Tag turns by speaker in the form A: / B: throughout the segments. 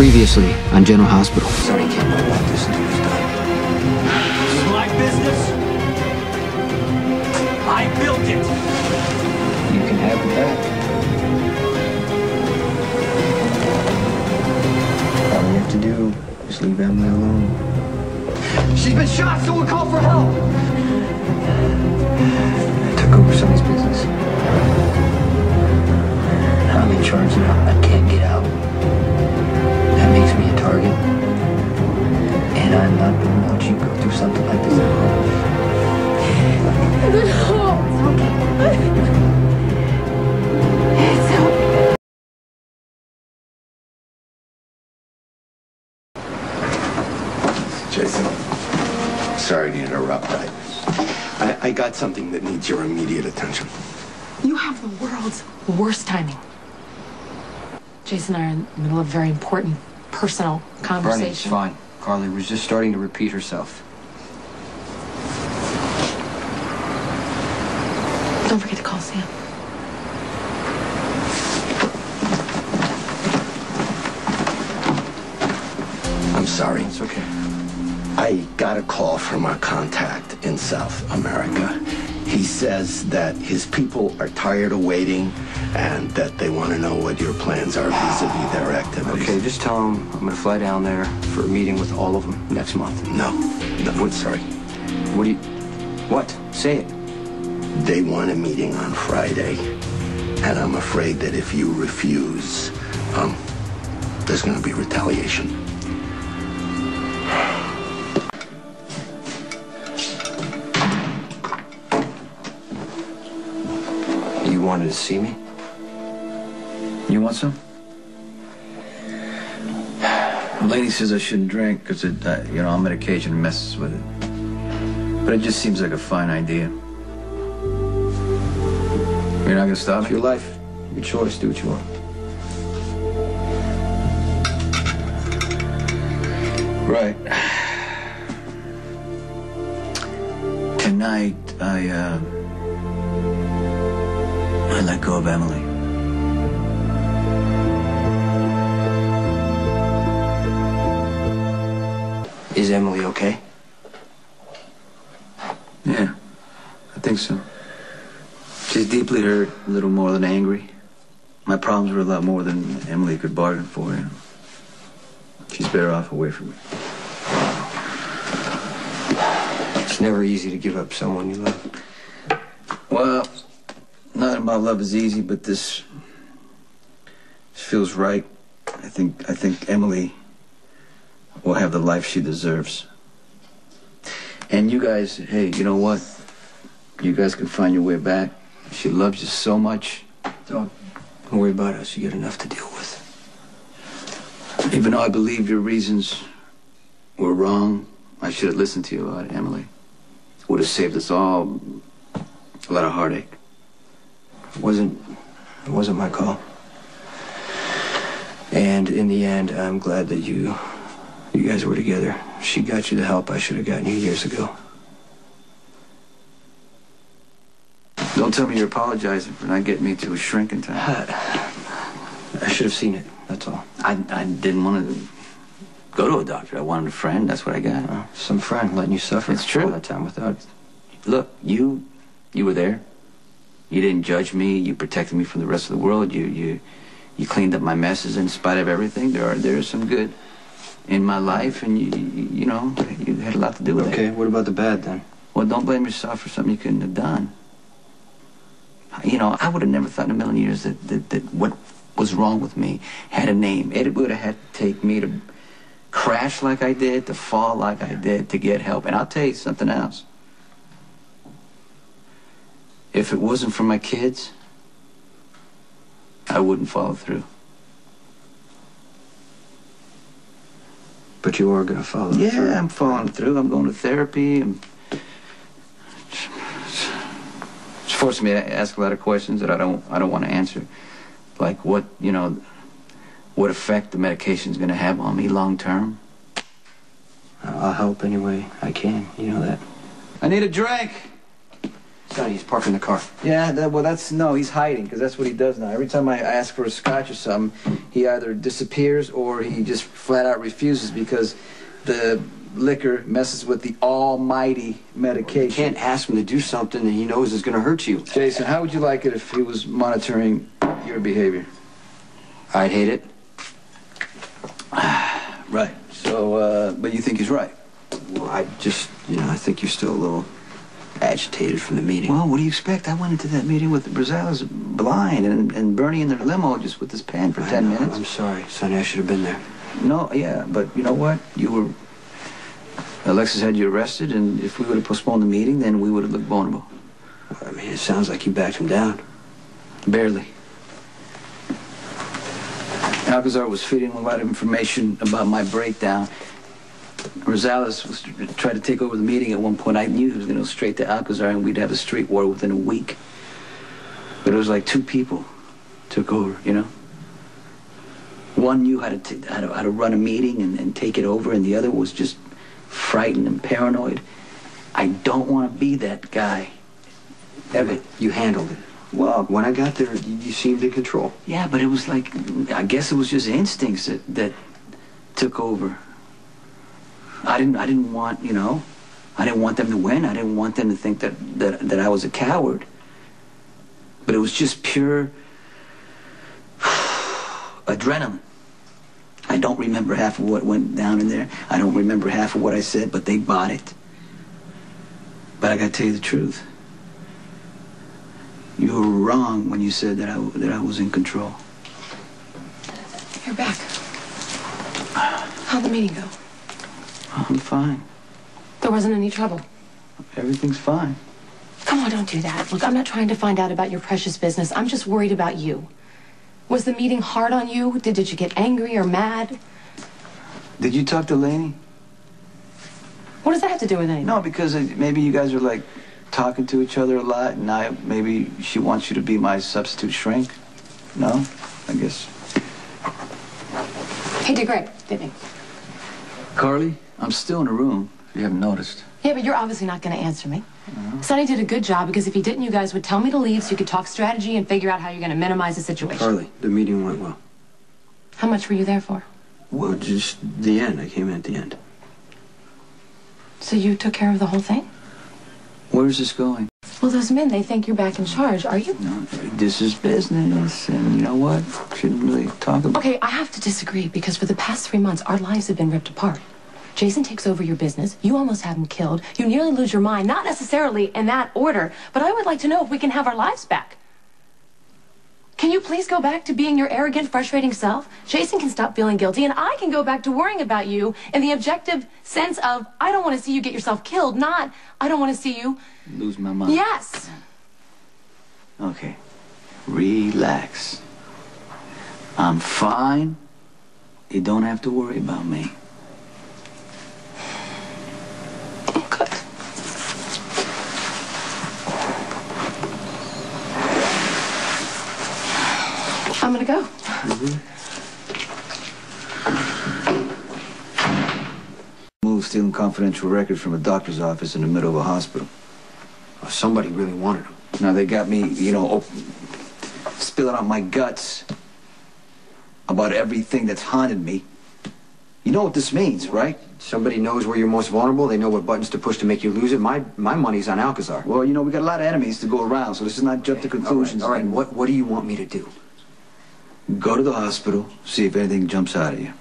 A: Previously on General Hospital.
B: Sonny can't know what this news done.
C: This is my business. I built it.
B: You can have it back. All you have to do is leave Emily alone.
C: She's been shot, so we'll call for help.
B: I took over Sonny's business. I'm in charge now. I can't get out. That makes me a target. And I'm not going to watch you go through something like this alone.
D: It's okay.
E: Jason, sorry to interrupt. I got something that needs your immediate attention.
F: You have the world's worst timing. Jason and I are in the middle of a very important personal conversation.
B: Bernie, it's fine. Carly was just starting to repeat herself.
F: Don't forget to call Sam.
E: I'm sorry.
B: It's okay.
E: I got a call from our contact in South America. He says that his people are tired of waiting and that they want to know what your plans are vis-a-vis their activities.
B: Okay, just tell him I'm going to fly down there for a meeting with all of them next month.
E: No, sorry.
B: What do you... What? Say it.
E: They want a meeting on Friday, and I'm afraid that if you refuse, there's going to be retaliation.
B: You wanted to see me? You want some?
G: The lady says I shouldn't drink because on medication messes with it. But it just seems like a fine idea. You're not gonna stop
B: It's
G: me?
B: your life, your choice. Do what you want.
G: Right. Tonight, I let go of Emily.
B: Is Emily okay?
G: Yeah, I think so. She's deeply hurt, a little more than angry. My problems were a lot more than Emily could bargain for, She's better off away from me.
B: It's never easy to give up someone you love.
G: Well, nothing about love is easy, but this feels right. I think Emily will have the life she deserves. And you guys, hey, you know what? You guys can find your way back. She loves you so much.
B: Don't worry about us. You got enough to deal with.
G: Even though I believe your reasons were wrong, I should have listened to you about it, Emily. It would have saved us all a lot of heartache.
B: It wasn't my call. And in the end, I'm glad that you guys were together. She got you the help I should have gotten you years ago.
G: Don't tell me you're apologizing for not getting me to a shrink in time.
B: I should have seen it, that's all.
G: I didn't want to go to a doctor. I wanted a friend. That's what I got.
B: Some friend letting you suffer.
G: It's true.
B: All that time without...
G: Look, you were there. You didn't judge me. You protected me from the rest of the world. You cleaned up my messes in spite of everything. There is some good in my life, and you had a lot to do with it.
B: Okay, what about the bad then?
G: Well, don't blame yourself for something you couldn't have done. I would have never thought in a million years that what was wrong with me had a name. It would have had to take me to crash like I did, to fall like I did, to get help. And I'll tell you something else. If it wasn't for my kids, I wouldn't follow through.
B: But you are going to follow through.
G: Yeah, I'm following through. I'm going to therapy. It's forcing me to ask a lot of questions that I don't want to answer. Like what effect the medication's going to have on me long term.
B: I'll help any way I can. You know that.
G: I need a drink.
A: Sonny, he's parking the car.
G: Yeah, no, he's hiding, because that's what he does now. Every time I ask for a scotch or something, he either disappears or he just flat out refuses because the liquor messes with the almighty medication.
A: You can't ask him to do something that he knows is going to hurt you.
G: Jason, how would you like it if he was monitoring your behavior?
A: I'd hate it.
G: Right. So, but you think he's right?
A: Well, I just, I think you're still a little agitated from the meeting.
G: Well, what do you expect? I went into that meeting with Brazales blind and Bernie in their limo just with his pen for 10 minutes.
A: I'm sorry, Sonny, I should have been there.
G: No, yeah, but you know what? Alexis had you arrested, and if we would have postponed the meeting, then we would have looked vulnerable.
A: I mean, it sounds like you backed him down.
G: Barely. Alcazar was feeding a lot of information about my breakdown. Rosales was tried to take over the meeting at one point. I knew he was going to go straight to Alcazar, and we'd have a street war within a week. But it was like two people took over, One knew how to run a meeting and take it over, and the other was just frightened and paranoid. I don't want to be that guy.
A: Evan, you handled it. Well, when I got there, you seemed in control.
G: Yeah, but it was like, I guess it was just instincts that took over. I didn't want, I didn't want them to win. I didn't want them to think that I was a coward. But it was just pure adrenaline. I don't remember half of what went down in there. I don't remember half of what I said, but they bought it. But I gotta tell you the truth. You were wrong when you said that I was in control.
F: You're back. How'd the meeting go?
G: I'm fine.
F: There wasn't any trouble.
G: Everything's fine.
F: Come on, don't do that. Look, I'm not trying to find out about your precious business. I'm just worried about you. Was the meeting hard on you? Did you get angry or mad?
G: Did you talk to Lainey?
F: What does that have to do with anything?
G: No, because maybe you guys are like talking to each other a lot, and maybe she wants you to be my substitute shrink. No? I guess.
F: He did great, didn't he?
G: Carly, I'm still in a room, if you haven't noticed.
F: Yeah, but you're obviously not going to answer me. Sonny did a good job, because if he didn't, you guys would tell me to leave so you could talk strategy and figure out how you're going to minimize the situation.
A: Carly, the meeting went well.
F: How much were you there for?
A: Well, just the end. I came in at the end.
F: So you took care of the whole thing?
G: Where's this going?
F: Well, those men, they think you're back in charge. Are you?
G: No, this is business, and you know what? Shouldn't really talk about.
F: Okay, I have to disagree, because for the past 3 months, our lives have been ripped apart. Jason takes over your business. You almost have him killed. You nearly lose your mind. Not necessarily in that order, but I would like to know if we can have our lives back. Can you please go back to being your arrogant, frustrating self? Jason can stop feeling guilty, and I can go back to worrying about you in the objective sense of, I don't want to see you get yourself killed, not, I don't want to see you...
G: lose my mind.
F: Yes.
G: Okay. Relax. I'm fine. You don't have to worry about me.
F: Good. I'm gonna go.
G: Move stealing confidential records from a doctor's office in the middle of a hospital.
A: Well, somebody really wanted him.
G: Now they got me, spilling out my guts about everything that's haunted me. You know what this means, right?
A: Somebody knows where you're most vulnerable. They know what buttons to push to make you lose it. My money's on Alcazar.
G: Well, we got a lot of enemies to go around, so this is not jump to conclusions.
A: All right. What do you want me to do?
G: Go to the hospital, see if anything jumps out at you.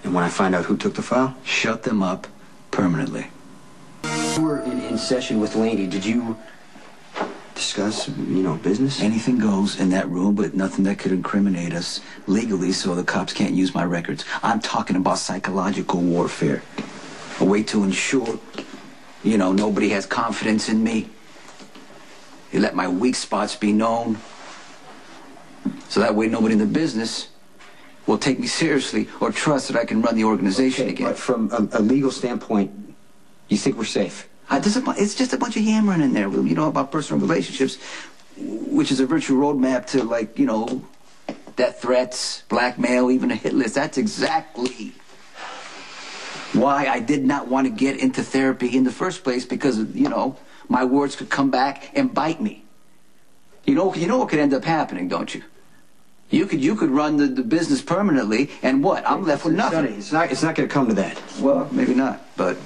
A: And when I find out who took the file?
G: Shut them up permanently.
A: You were in session with Lainey. Did you discuss, business?
G: Anything goes in that room, but nothing that could incriminate us legally so the cops can't use my records. I'm talking about psychological warfare. A way to ensure, nobody has confidence in me. You let my weak spots be known. So that way nobody in the business will take me seriously or trust that I can run the organization again.
A: But from a legal standpoint, you think we're safe?
G: It's just a bunch of yammering in there, about personal relationships, which is a virtual roadmap to, death threats, blackmail, even a hit list. That's exactly why I did not want to get into therapy in the first place, because, My words could come back and bite me. You know what could end up happening, don't you? You could run the business permanently, and what? I'm left with nothing.
A: Sonny, it's not going to come to that.
G: Well, maybe not, but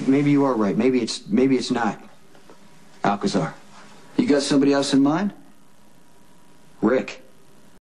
A: Maybe you are right. Maybe it's not. Alcazar.
G: you got somebody else in mind?
A: Rick.